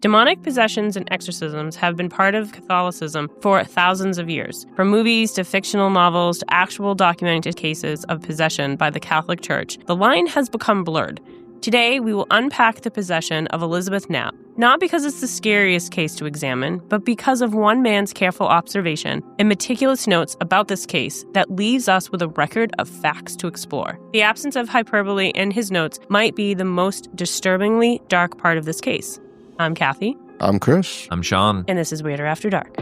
Demonic possessions and exorcisms have been part of Catholicism for thousands of years. From movies to fictional novels to actual documented cases of possession by the Catholic Church, the line has become blurred. Today, we will unpack the possession of Elizabeth Knapp, not because it's the scariest case to examine, but because of one man's careful observation and meticulous notes about this case that leaves us with a record of facts to explore. The absence of hyperbole in his notes might be the most disturbingly dark part of this case. I'm Kathy. I'm Chris. I'm Sean. And this is Weirder After Dark.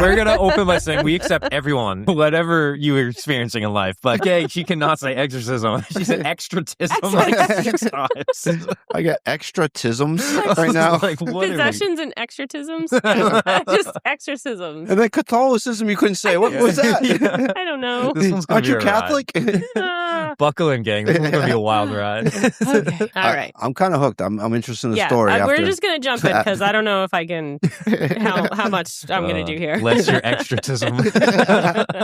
We're going to open by saying we accept everyone, whatever you are experiencing in life. But okay, she cannot say exorcism. She said extratism like 6 times. I got extratisms right now. Like, Possessions and extratisms? Yeah, just exorcisms. And then Catholicism, you couldn't say. What was that? Yeah. I don't know. This one's gonna Aren't be you a Catholic? Buckle in, gang. This one's going to be a wild ride. Okay, all right. I'm kind of hooked. I'm interested in the story. We're after just going to jump in because I don't know if I can, how much I'm going to do here. Bless your extratism.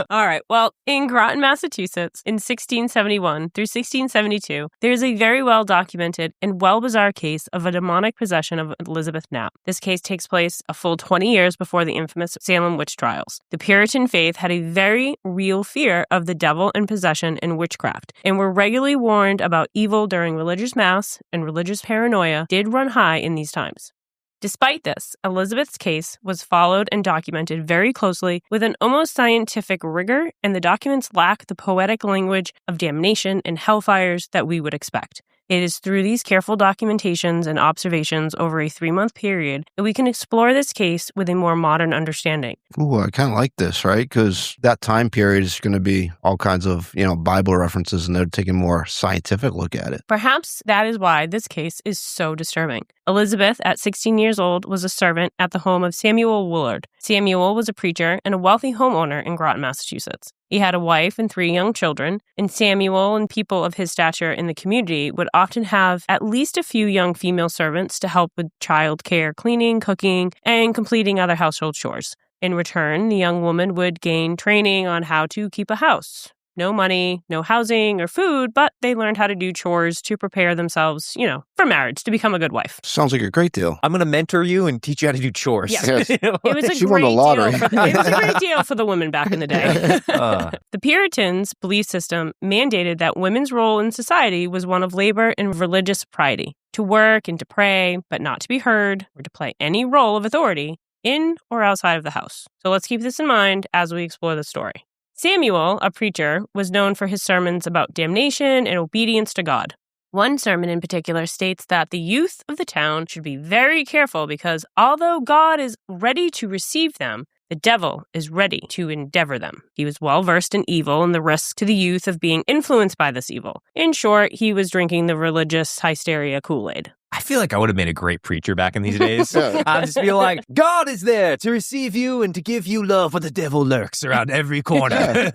All right. Well, in Groton, Massachusetts, in 1671 through 1672, there's a very well documented and well bizarre case of a demonic possession of Elizabeth Knapp. This case takes place a full 20 years before the infamous Salem witch trials. The Puritan faith had a very real fear of the devil and possession and witchcraft, and were regularly warned about evil during religious mass, and religious paranoia did run high in these times. Despite this, Elizabeth's case was followed and documented very closely with an almost scientific rigor, and the documents lack the poetic language of damnation and hellfires that we would expect. It is through these careful documentations and observations over a 3-month period that we can explore this case with a more modern understanding. Ooh, I kind of like this, right? Because that time period is going to be all kinds of, Bible references, and they're taking a more scientific look at it. Perhaps that is why this case is so disturbing. Elizabeth, at 16 years old, was a servant at the home of Samuel Willard. Samuel was a preacher and a wealthy homeowner in Groton, Massachusetts. He had a wife and 3 young children, and Samuel and people of his stature in the community would often have at least a few young female servants to help with child care, cleaning, cooking, and completing other household chores. In return, the young woman would gain training on how to keep a house. No money, no housing or food, but they learned how to do chores to prepare themselves, for marriage, to become a good wife. Sounds like a great deal. I'm going to mentor you and teach you how to do chores. Yes. It was a She won great the lottery. deal. It was a great deal for the women back in the day. The Puritans' belief system mandated that women's role in society was one of labor and religious propriety, to work and to pray, but not to be heard or to play any role of authority in or outside of the house. So let's keep this in mind as we explore the story. Samuel, a preacher, was known for his sermons about damnation and obedience to God. One sermon in particular states that the youth of the town should be very careful because although God is ready to receive them, the devil is ready to endeavor them. He was well versed in evil and the risk to the youth of being influenced by this evil. In short, he was drinking the religious hysteria Kool-Aid. I feel like I would have made a great preacher back in these days. I'd just be like, God is there to receive you and to give you love, but the devil lurks around every corner.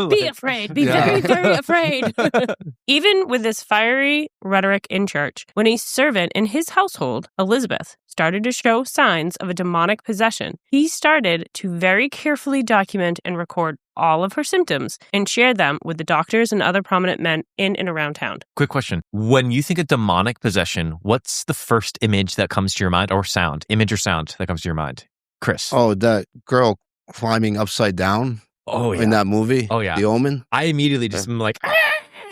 Be afraid. Be very, very afraid. Even with this fiery rhetoric in church, when a servant in his household, Elizabeth, started to show signs of a demonic possession, he started to very carefully document and record all of her symptoms and shared them with the doctors and other prominent men in and around town. Quick question. When you think of demonic possession, what's the first image that comes to your mind, or sound? Image or sound that comes to your mind? Chris. Oh, that girl climbing upside down in that movie? Oh, yeah. The Omen? I immediately just am like,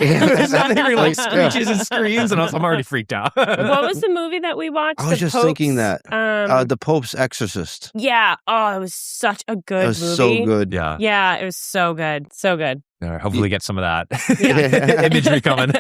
everybody like screeches and screams, and I'm already freaked out. What was the movie that we watched? I was just thinking that. The Pope's Exorcist. Yeah. Oh, it was such a good movie. It was so good. Yeah. Yeah, it was so good. So good. All right, hopefully get some of that imagery coming.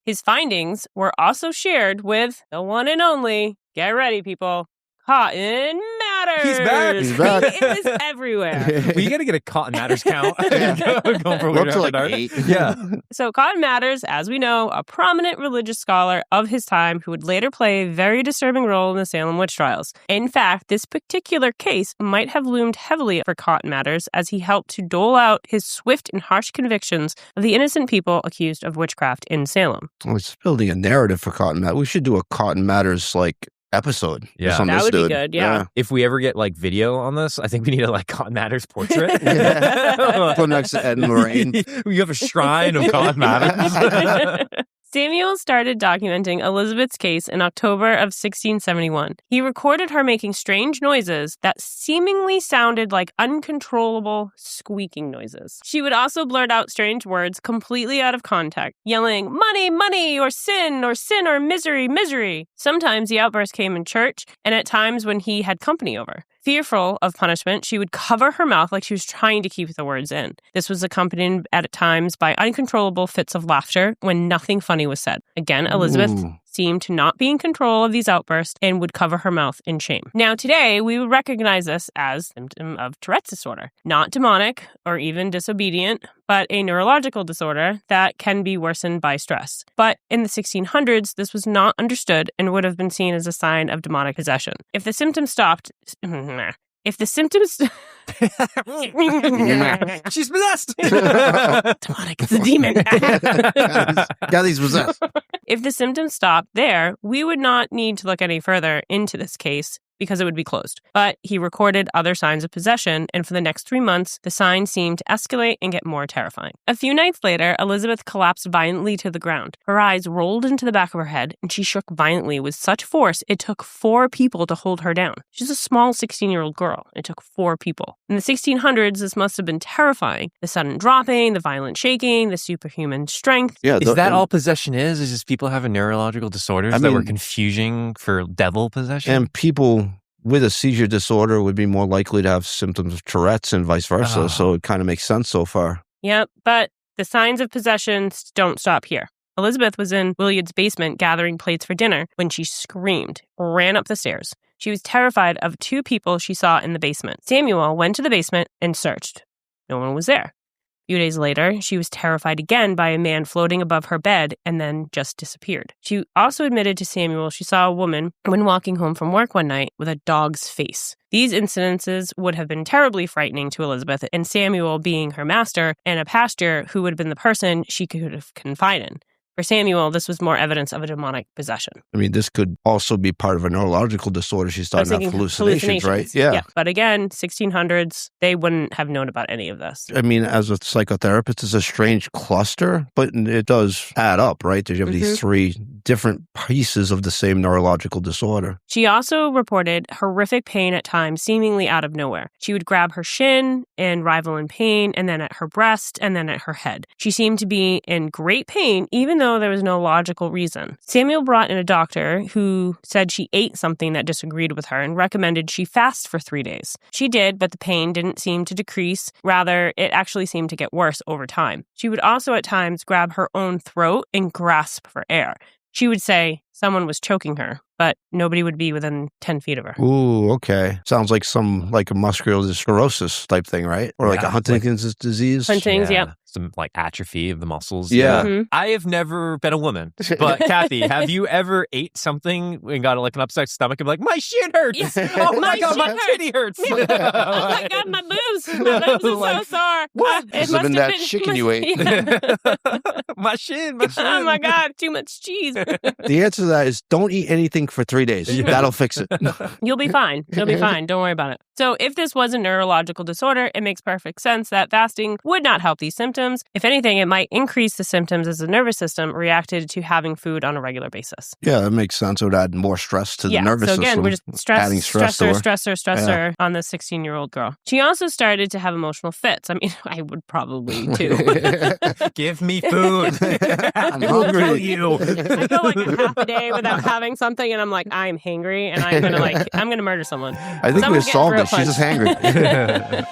His findings were also shared with the one and only, get ready, people, Cotton Matters. He's back. It was everywhere. We got to get a Cotton Matters count. Going for We're up to Weird After 8. Dark. Yeah. So Cotton Matters, as we know, a prominent religious scholar of his time who would later play a very disturbing role in the Salem witch trials. In fact, this particular case might have loomed heavily for Cotton Matters as he helped to dole out his swift and harsh convictions of the innocent people accused of witchcraft in Salem. Well, it's building a narrative for Cotton Matters. We should do a Cotton Matters, episode. Yeah. Just on That this would be dude. good, yeah. If we ever get like video on this, I think we need a like Cotton Matter's portrait. Put next to Ed and Lorraine. You have a shrine of Cotton Matters. Samuel started documenting Elizabeth's case in October of 1671. He recorded her making strange noises that seemingly sounded like uncontrollable squeaking noises. She would also blurt out strange words completely out of context, yelling, "Money, money," or sin, or misery, misery. Sometimes the outburst came in church, and at times when he had company over. Fearful of punishment, she would cover her mouth like she was trying to keep the words in. This was accompanied at times by uncontrollable fits of laughter when nothing funny was said. Again, Elizabeth seemed to not be in control of these outbursts and would cover her mouth in shame. Now, today, we would recognize this as a symptom of Tourette's disorder. Not demonic or even disobedient, but a neurological disorder that can be worsened by stress. But in the 1600s, this was not understood and would have been seen as a sign of demonic possession. If the symptoms stopped... If the symptoms... She's possessed. Demonic, it's a demon. Galley's possessed. If the symptoms stopped there, we would not need to look any further into this case because it would be closed. But he recorded other signs of possession, and for the next 3 months, the signs seemed to escalate and get more terrifying. A few nights later, Elizabeth collapsed violently to the ground. Her eyes rolled into the back of her head, and she shook violently with such force it took 4 people to hold her down. She's a small 16-year-old girl. It took 4 people. In the 1600s, this must have been terrifying. The sudden dropping, the violent shaking, the superhuman strength. Yeah, Is that all possession is? Is just people having neurological disorders that were confusing for devil possession? And people with a seizure disorder would be more likely to have symptoms of Tourette's and vice versa. So it kind of makes sense so far. Yep, but the signs of possession don't stop here. Elizabeth was in Willard's basement gathering plates for dinner when she screamed, ran up the stairs. She was terrified of 2 people she saw in the basement. Samuel went to the basement and searched. No one was there. A few days later, she was terrified again by a man floating above her bed and then just disappeared. She also admitted to Samuel she saw a woman when walking home from work one night with a dog's face. These incidences would have been terribly frightening to Elizabeth, and Samuel being her master and a pastor who would have been the person she could have confided in. For Samuel, this was more evidence of a demonic possession. I mean, this could also be part of a neurological disorder. She's starting to have hallucinations, right? Yeah. But again, 1600s, they wouldn't have known about any of this. I mean, as a psychotherapist, it's a strange cluster, but it does add up, right? You have these 3 different pieces of the same neurological disorder. She also reported horrific pain at times, seemingly out of nowhere. She would grab her shin and rival in pain, and then at her breast, and then at her head. She seemed to be in great pain, even though there was no logical reason. Samuel brought in a doctor who said she ate something that disagreed with her and recommended she fast for 3 days. She did, but the pain didn't seem to decrease. Rather, it actually seemed to get worse over time. She would also at times grab her own throat and grasp for air. She would say someone was choking her, but nobody would be within 10 feet of her. Ooh, okay. Sounds like a muscular sclerosis type thing, right? Or like a Huntington's disease. Huntington's, yep. Some like atrophy of the muscles. Yeah. Mm-hmm. I have never been a woman, but Kathy, have you ever ate something and got like an upset stomach and be like, my shit hurts? Yes. Oh my God, my titty hurts. Oh my God, my boobs. My boobs are so sore. What? It Must must have been that chicken you ate. My shin. Oh my God, too much cheese. The answer to that is don't eat anything for 3 days. That'll fix it. You'll be fine. You'll be fine. Don't worry about it. So if this was a neurological disorder, it makes perfect sense that fasting would not help these symptoms. If anything, it might increase the symptoms as the nervous system reacted to having food on a regular basis. Yeah, that makes sense. It would add more stress to the nervous system. So again, we're just adding stressor on the 16-year-old girl. She also started to have emotional fits. I mean, I would probably too. Give me food. I'm I'll hungry. kill you. I go like a half a day without having something, and I'm like, I'm hangry, and I'm gonna murder someone. I think we solved it. She's just hangry.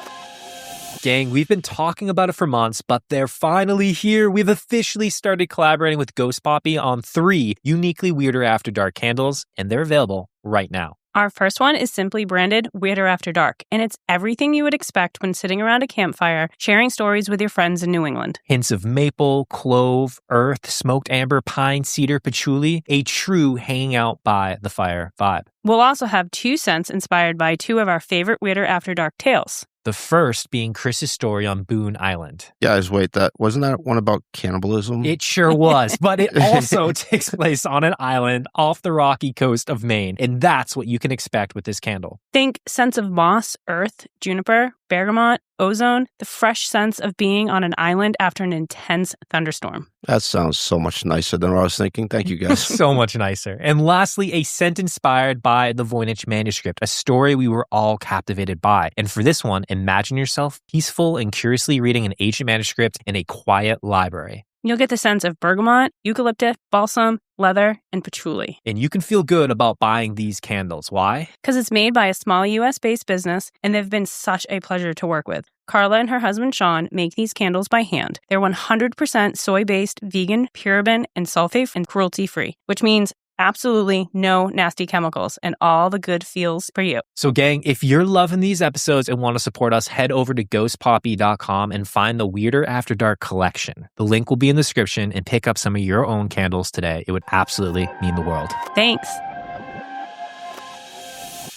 Gang, we've been talking about it for months, but they're finally here. We've officially started collaborating with Ghost Poppy on 3 uniquely Weirder After Dark candles, and they're available right now. Our first one is simply branded Weirder After Dark, and it's everything you would expect when sitting around a campfire, sharing stories with your friends in New England. Hints of maple, clove, earth, smoked amber, pine, cedar, patchouli, a true hanging out by the fire vibe. We'll also have 2 scents inspired by 2 of our favorite Weirder After Dark tales. The first being Chris's story on Boone Island. Guys, wait, wasn't that one about cannibalism? It sure was, but it also takes place on an island off the rocky coast of Maine, and that's what you can expect with this candle. Think scents of moss, earth, juniper, bergamot, ozone, the fresh sense of being on an island after an intense thunderstorm. That sounds so much nicer than what I was thinking. Thank you, guys. So much nicer. And lastly, a scent inspired by the Voynich manuscript, a story we were all captivated by. And for this one, imagine yourself peaceful and curiously reading an ancient manuscript in a quiet library. You'll get the sense of bergamot, eucalyptus, balsam, leather, and patchouli. And you can feel good about buying these candles. Why? Because it's made by a small US-based business, and they've been such a pleasure to work with. Carla and her husband Sean make these candles by hand. They're 100% soy-based, vegan, paraben, and sulfate and cruelty-free, which means absolutely no nasty chemicals and all the good feels for you. So gang, if you're loving these episodes and want to support us, head over to ghostpoppy.com and find the Weirder After Dark collection. The link will be in the description and pick up some of your own candles today. It would absolutely mean the world. Thanks.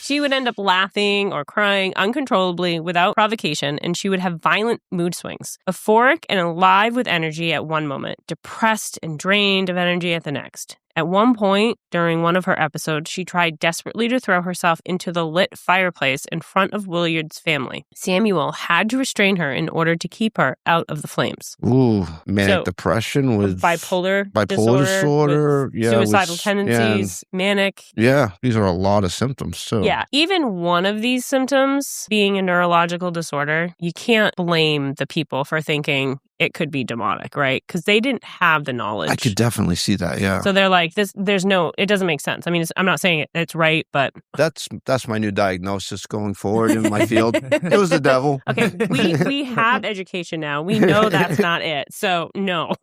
She would end up laughing or crying uncontrollably without provocation, and she would have violent mood swings. Euphoric and alive with energy at one moment, depressed and drained of energy at the next. At one point, during one of her episodes, she tried desperately to throw herself into the lit fireplace in front of Willard's family. Samuel had to restrain her in order to keep her out of the flames. Ooh, manic depression with bipolar disorder, with suicidal tendencies, manic. Yeah, these are a lot of symptoms too. Yeah, even one of these symptoms being a neurological disorder, you can't blame the people for thinking it could be demonic, right? Because they didn't have the knowledge. I could definitely see that, yeah. So they're like, it doesn't make sense. I mean, I'm not saying it's right, but... That's my new diagnosis going forward in my field. It was the devil. Okay, we have education now. We know that's not it. So, no.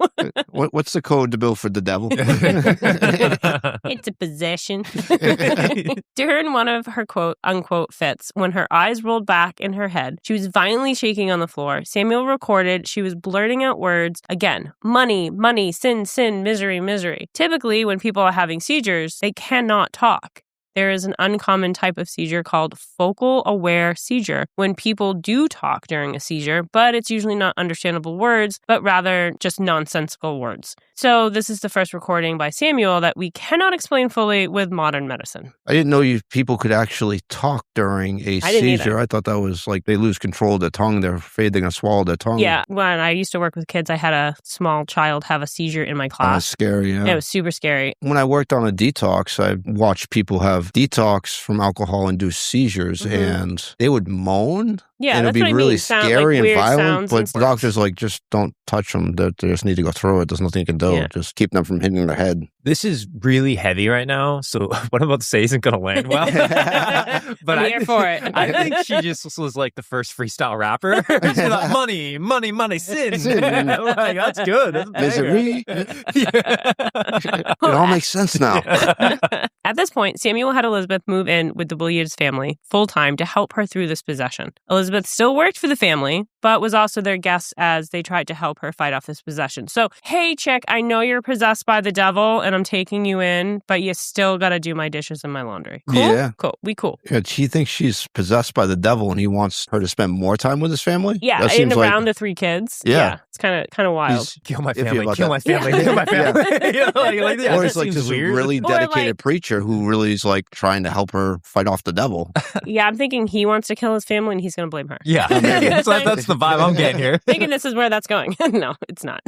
What's the code to bill for the devil? It's a possession. During one of her quote-unquote fits, when her eyes rolled back in her head, she was violently shaking on the floor. Samuel recorded she was blurting out words, again, money, money, sin, sin, misery, misery. Typically, when people are having seizures, they cannot talk. There is an uncommon type of seizure called focal aware seizure when people do talk during a seizure, but it's usually not understandable words, but rather just nonsensical words. So this is the first recording by Samuel that we cannot explain fully with modern medicine. I didn't know people could actually talk during a seizure. I thought that was like they lose control of their tongue. They're afraid they're going to swallow their tongue. Yeah. When I used to work with kids, I had a small child have a seizure in my class. That was scary, yeah. It was super scary. When I worked on a detox, I watched people have detox from alcohol-induced seizures, and they would moan. Yeah, and it'd that's be what really scary and violent. Sounds but the doctor's like, just don't touch them. They just need to go through it. There's nothing you can do. Yeah. Just keep them from hitting their head. This is really heavy right now, so what I'm about to say isn't going to land well. But I'm here for it. I think she just was like the first freestyle rapper. She's like, money, money, money, sin. Like, that's good. That's misery. It all makes sense now. At this point, Samuel had Elizabeth move in with the Willards family full-time to help her through this possession. Elizabeth still worked for the family, but was also their guest as they tried to help her fight off this possession. So, hey, chick, I know you're possessed by the devil and I'm taking you in, but you still got to do my dishes and my laundry. Cool? Yeah. Cool. We cool. Yeah, she thinks she's possessed by the devil and he wants her to spend more time with his family? Yeah, that and seems around the three kids. Yeah. It's kind of wild. Kill my iffy family, about kill that. my family, Yeah. kill my family. You know, Or it's like just weird. a really Or dedicated like- preacher who really is like trying to help her fight off the devil. Yeah, I'm thinking he wants to kill his family and he's going to blame her. Yeah, so that's the vibe I'm getting here. Thinking this is where that's going. No, it's not.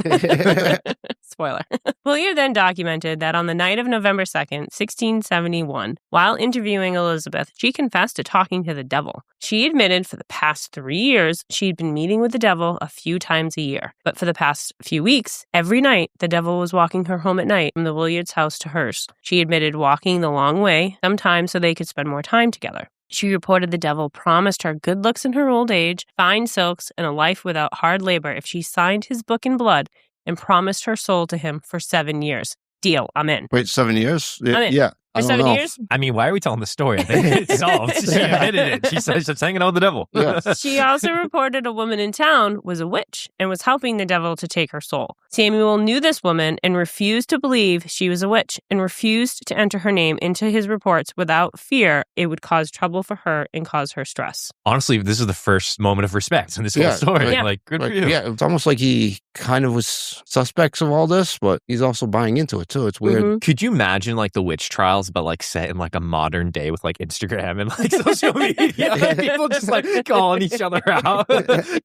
Spoiler. Willard then documented that on the night of November 2nd, 1671, while interviewing Elizabeth, she confessed to talking to the devil. She admitted for the past 3 years, she'd been meeting with the devil a few times a year. But for the past few weeks, every night, the devil was walking her home at night from the Willards' house to hers. She admitted walking the long way, sometimes so they could spend more time together. She reported the devil promised her good looks in her old age, fine silks, and a life without hard labor if she signed his book in blood and promised her soul to him for 7 years. Deal, I'm in. Wait, 7 years? I'm in. Yeah. For I don't 7 know. years? I mean, why are we telling the story? I think it's solved. She admitted it. She said she's hanging out with the devil. Yeah. She also reported a woman in town was a witch and was helping the devil to take her soul. Samuel knew this woman and refused to believe she was a witch and refused to enter her name into his reports without fear it would cause trouble for her and cause her stress. Honestly, this is the first moment of respect in this whole story. right. Yeah. Like, good for you. Yeah, it's almost like he kind of was suspects of all this, but he's also buying into it too. It's weird. Mhm. Could you imagine like the witch trials, but like set in like a modern day with like Instagram and like social media? People just like calling each other out.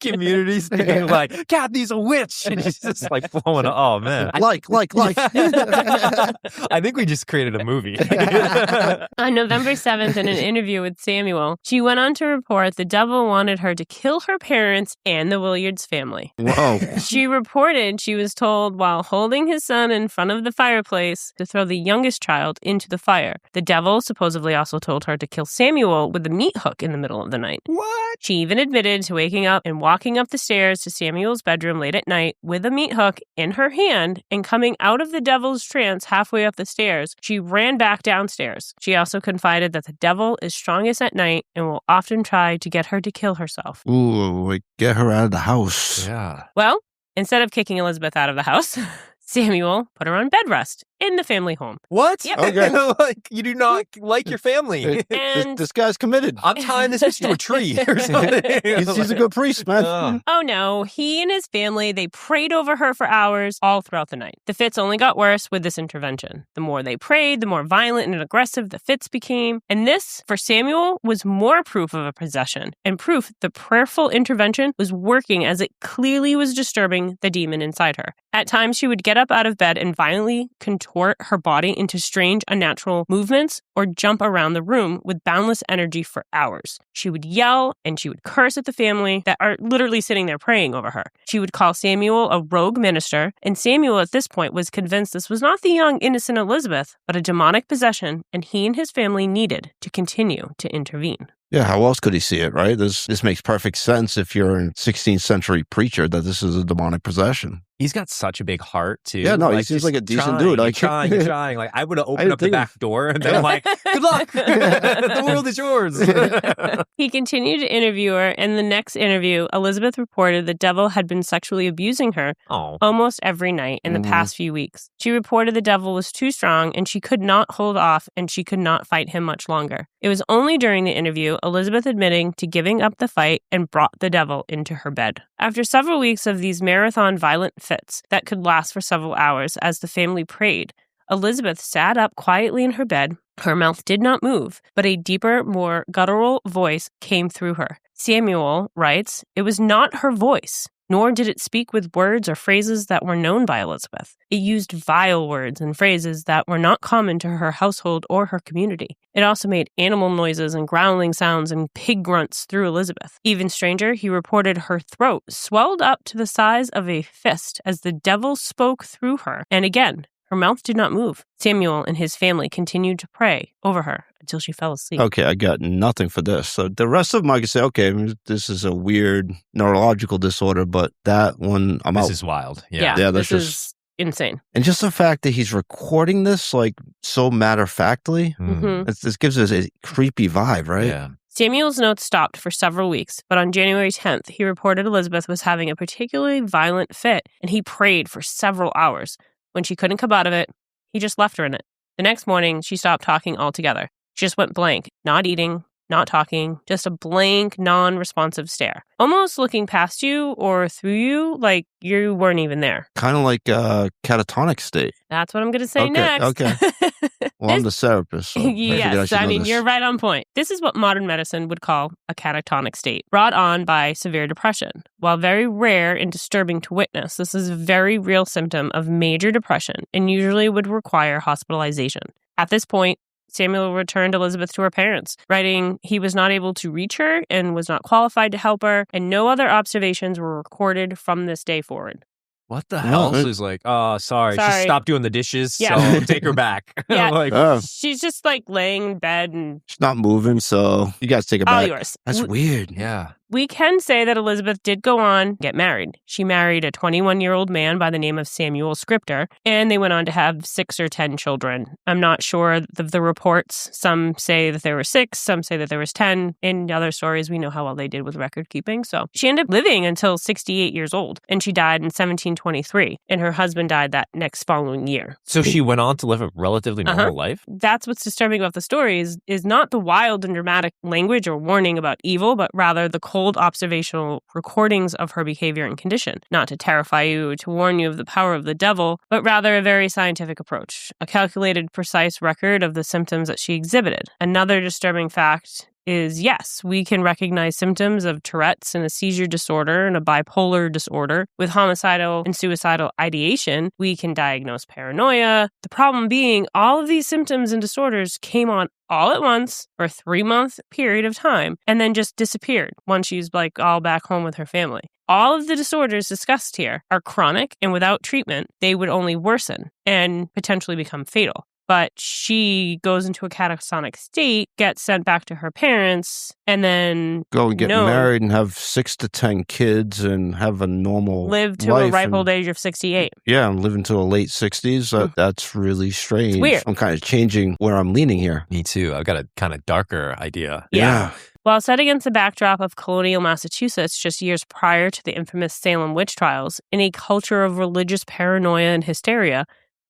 Communities being like, Kathy's a witch. And she's just like blowing up. Oh, man. Like. I think we just created a movie. On November 7th, in an interview with Samuel, she went on to report the devil wanted her to kill her parents and the Willards family. Whoa. She reported she was told while holding his son in front of the fireplace to throw the youngest child into the fire. The devil supposedly also told her to kill Samuel with a meat hook in the middle of the night. What? She even admitted to waking up and walking up the stairs to Samuel's bedroom late at night with a meat hook in her hand and coming out of the devil's trance halfway up the stairs. She ran back downstairs. She also confided that the devil is strongest at night and will often try to get her to kill herself. Ooh, like, get her out of the house. Yeah. Well, instead of kicking Elizabeth out of the house, Samuel put her on bed rest in the family home. What? Yep. Okay. Like, you do not like your family. And This guy's committed. I'm tying this bitch to a tree or something. He's a good priest, man. oh no, he and his family, they prayed over her for hours all throughout the night. The fits only got worse with this intervention. The more they prayed, the more violent and aggressive the fits became. And this, for Samuel, was more proof of a possession and proof the prayerful intervention was working as it clearly was disturbing the demon inside her. At times, she would get up out of bed and violently contort her body into strange, unnatural movements or jump around the room with boundless energy for hours. She would yell and she would curse at the family that are literally sitting there praying over her. She would call Samuel a rogue minister, and Samuel at this point was convinced this was not the young, innocent Elizabeth, but a demonic possession, and he and his family needed to continue to intervene. Yeah, how else could he see it, right? This makes perfect sense if you're a 16th century preacher that this is a demonic possession. He's got such a big heart, too. Yeah, no, he seems just like a decent trying, dude. You're Like, trying. Like, I would have opened up the back door and then I'm like, good luck. The world is yours. He continued to interview her, and the next interview, Elizabeth reported the devil had been sexually abusing her almost every night in the past few weeks. She reported the devil was too strong and she could not hold off and she could not fight him much longer. It was only during the interview, Elizabeth admitting to giving up the fight and brought the devil into her bed. After several weeks of these marathon violent fits that could last for several hours as the family prayed, Elizabeth sat up quietly in her bed. Her mouth did not move, but a deeper, more guttural voice came through her. Samuel writes, it was not her voice, nor did it speak with words or phrases that were known by Elizabeth. It used vile words and phrases that were not common to her household or her community. It also made animal noises and growling sounds and pig grunts through Elizabeth. Even stranger, he reported her throat swelled up to the size of a fist as the devil spoke through her. And again, her mouth did not move. Samuel and his family continued to pray over her until she fell asleep. Okay, I got nothing for this. So the rest of them, I can say, okay, this is a weird neurological disorder, but that one, I'm out. This is wild. Yeah, that's this just is insane. And just the fact that he's recording this like so matter-of-factly, this gives us a creepy vibe, right? Yeah. Samuel's notes stopped for several weeks, but on January 10th, he reported Elizabeth was having a particularly violent fit, and he prayed for several hours. When she couldn't come out of it, he just left her in it. The next morning, she stopped talking altogether. She just went blank, not eating, not talking, just a blank, non-responsive stare. Almost looking past you or through you like you weren't even there. Kind of like a catatonic state. That's what I'm going to say Okay, next. okay. Well, I'm the therapist, so yes, I mean, you're right on point. This is what modern medicine would call a catatonic state, brought on by severe depression. While very rare and disturbing to witness, this is a very real symptom of major depression and usually would require hospitalization. At this point, Samuel returned Elizabeth to her parents, writing he was not able to reach her and was not qualified to help her, and no other observations were recorded from this day forward. What the hell? No, She's like, oh, sorry. She stopped doing the dishes, Yeah. so take her back. Yeah. Like, She's just like laying in bed and she's not moving, so you guys take it all back. yours. That's weird. yeah. we can say that Elizabeth did go on get married. She married a 21-year-old man by the name of Samuel Scripter, and they went on to have 6 or 10 children. I'm not sure of the reports. Some say that there were 6, some say that there was 10. In other stories, we know how well they did with record keeping. So she ended up living until 68 years old, and she died in 1723, and her husband died that next following year. So she went on to live a relatively normal life? That's what's disturbing about the story is not the wild and dramatic language or warning about evil, but rather the cold observational recordings of her behavior and condition. Not to terrify you or to warn you of the power of the devil, but rather a very scientific approach. A calculated, precise record of the symptoms that she exhibited. Another disturbing fact is, yes, we can recognize symptoms of Tourette's and a seizure disorder and a bipolar disorder. With homicidal and suicidal ideation, we can diagnose paranoia. The problem being, all of these symptoms and disorders came on all at once for a 3-month period of time and then just disappeared once she's like all back home with her family. All of the disorders discussed here are chronic, and without treatment, they would only worsen and potentially become fatal. But she goes into a catatonic state, gets sent back to her parents, and then go and get married and have 6 to 10 kids and have a normal live to a ripe old age of 68. Yeah, and live until the late 60s. That's really strange. It's weird. I'm kind of changing where I'm leaning here. Me too. I've got a kind of darker idea. Yeah. While set against the backdrop of colonial Massachusetts just years prior to the infamous Salem witch trials, in a culture of religious paranoia and hysteria,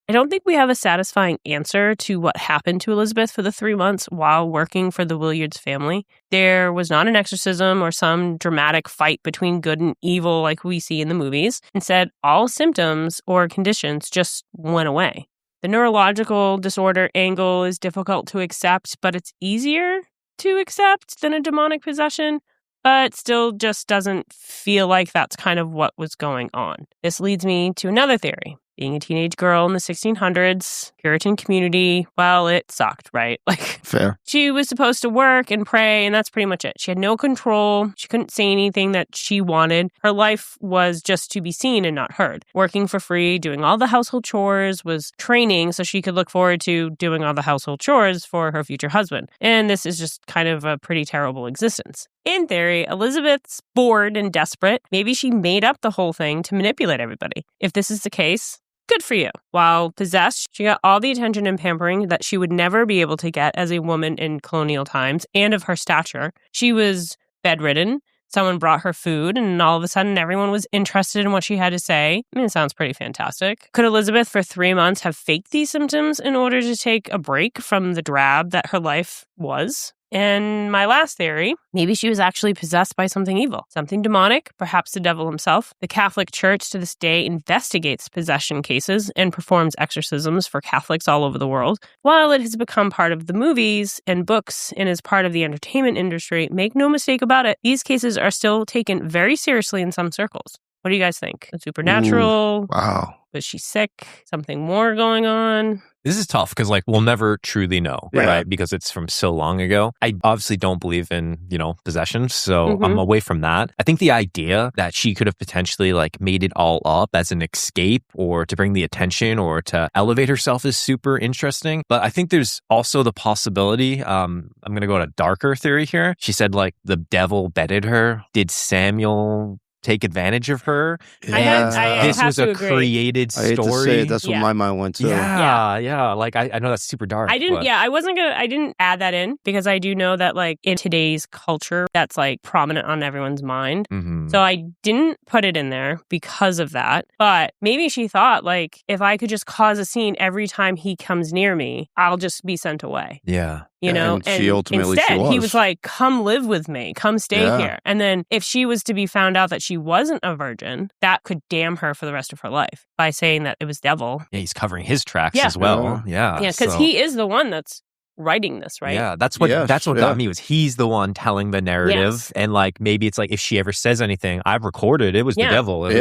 I don't think we have a satisfying answer to what happened to Elizabeth for the 3 months while working for the Willards family. There was not an exorcism or some dramatic fight between good and evil like we see in the movies. Instead, all symptoms or conditions just went away. The neurological disorder angle is difficult to accept, but it's easier to accept than a demonic possession, but still just doesn't feel like that's kind of what was going on. This leads me to another theory. Being a teenage girl in the 1600s, Puritan community, well, it sucked, right? Fair. She was supposed to work and pray, and that's pretty much it. She had no control. She couldn't say anything that she wanted. Her life was just to be seen and not heard. Working for free, doing all the household chores, was training so she could look forward to doing all the household chores for her future husband. And this is just kind of a pretty terrible existence. In theory, Elizabeth's bored and desperate. Maybe she made up the whole thing to manipulate everybody. If this is the case, good for you. While possessed, she got all the attention and pampering that she would never be able to get as a woman in colonial times and of her stature. She was bedridden. Someone brought her food, and all of a sudden, everyone was interested in what she had to say. I mean, it sounds pretty fantastic. Could Elizabeth, for 3 months, have faked these symptoms in order to take a break from the drab that her life was? And my last theory, maybe she was actually possessed by something evil, something demonic, perhaps the devil himself. The Catholic Church to this day investigates possession cases and performs exorcisms for Catholics all over the world. While it has become part of the movies and books and is part of the entertainment industry, make no mistake about it, these cases are still taken very seriously in some circles. What do you guys think? The supernatural? Ooh, wow. Was she sick? Something more going on? This is tough because, we'll never truly know, right? Because it's from so long ago. I obviously don't believe in, possession, so I'm away from that. I think the idea that she could have potentially, made it all up as an escape or to bring the attention or to elevate herself is super interesting. But I think there's also the possibility, I'm going to go to a darker theory here. She said, the devil bedded her. Did Samuel take advantage of her? Yeah. This was a created story. I hate to say it, that's what my mind went to. Yeah. I know that's super dark. I didn't add that in because I do know that in today's culture, that's prominent on everyone's mind. Mm-hmm. So I didn't put it in there because of that. But maybe she thought if I could just cause a scene every time he comes near me, I'll just be sent away. Yeah. And she ultimately instead, was. he was come live with me, come stay here. And then if she was to be found out that she wasn't a virgin, that could damn her for the rest of her life by saying that it was devil. Yeah, he's covering his tracks as well. Yeah. Yeah, because he is the one that's writing this, right? Yeah, that's what got me was he's the one telling the narrative. And maybe it's if she ever says anything, I've recorded, it was the devil. It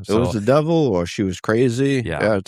was the devil or she was crazy. Yeah.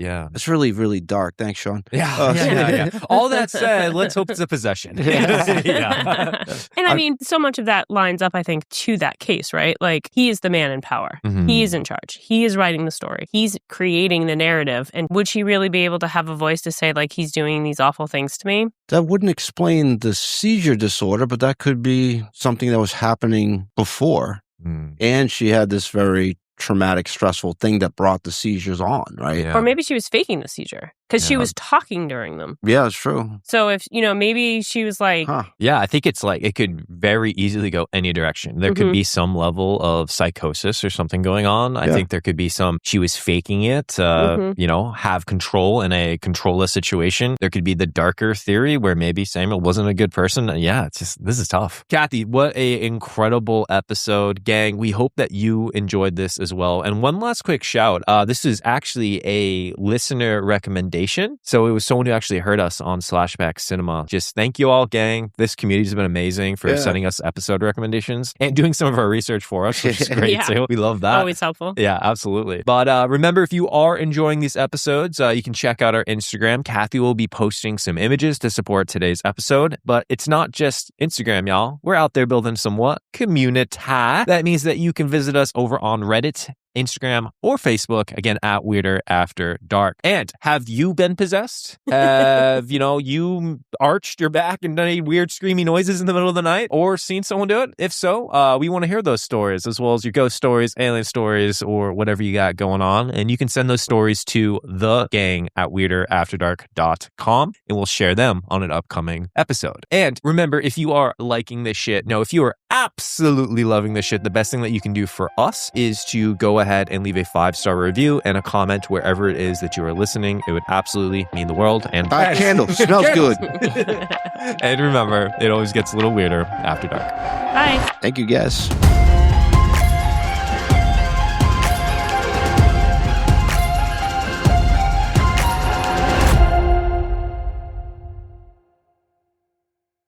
Yeah. It's really, really dark. Thanks, Sean. Yeah. All that said, let's hope it's a possession. Yeah. And I mean, so much of that lines up, I think, to that case, right? Like, he is the man in power. Mhm. He is in charge. He is writing the story. He's creating the narrative. And would she really be able to have a voice to say, like, he's doing these awful things to me? That wouldn't explain the seizure disorder, but that could be something that was happening before. Mm. And she had this very traumatic, stressful thing that brought the seizures on, right? Yeah. Or maybe she was faking the seizure because she Yeah. was talking during them. Yeah, it's true. So if, maybe she was like, Yeah, I think it's like it could very easily go any direction. There could be some level of psychosis or something going on. I think there could be she was faking it, have control in a controlless situation. There could be the darker theory where maybe Samuel wasn't a good person. Yeah, this is tough. Kathy, what a incredible episode. Gang, we hope that you enjoyed this as well. And one last quick shout. This is actually a listener recommendation. So it was someone who actually heard us on Slashback Cinema. Just thank you all, gang. This community has been amazing for sending us episode recommendations and doing some of our research for us, which is great too. We love that. Always helpful. Yeah, absolutely. But remember, if you are enjoying these episodes, you can check out our Instagram. Kathy will be posting some images to support today's episode. But it's not just Instagram, y'all. We're out there building some community. That means that you can visit us over on Reddit, Instagram, or Facebook, again, at Weirder After Dark. And have you been possessed? Have, you arched your back and done any weird screaming noises in the middle of the night or seen someone do it? If so, we want to hear those stories as well as your ghost stories, alien stories, or whatever you got going on. And you can send those stories to thegang@weirderafterdark.com and we'll share them on an upcoming episode. And remember, if you are liking this shit, if you are absolutely loving this shit, the best thing that you can do for us is to go ahead and leave a 5-star review and a comment wherever it is that you are listening. It would absolutely mean the world. And candle smells good. And remember, it always gets a little weirder after dark. Bye. Thank you, guys.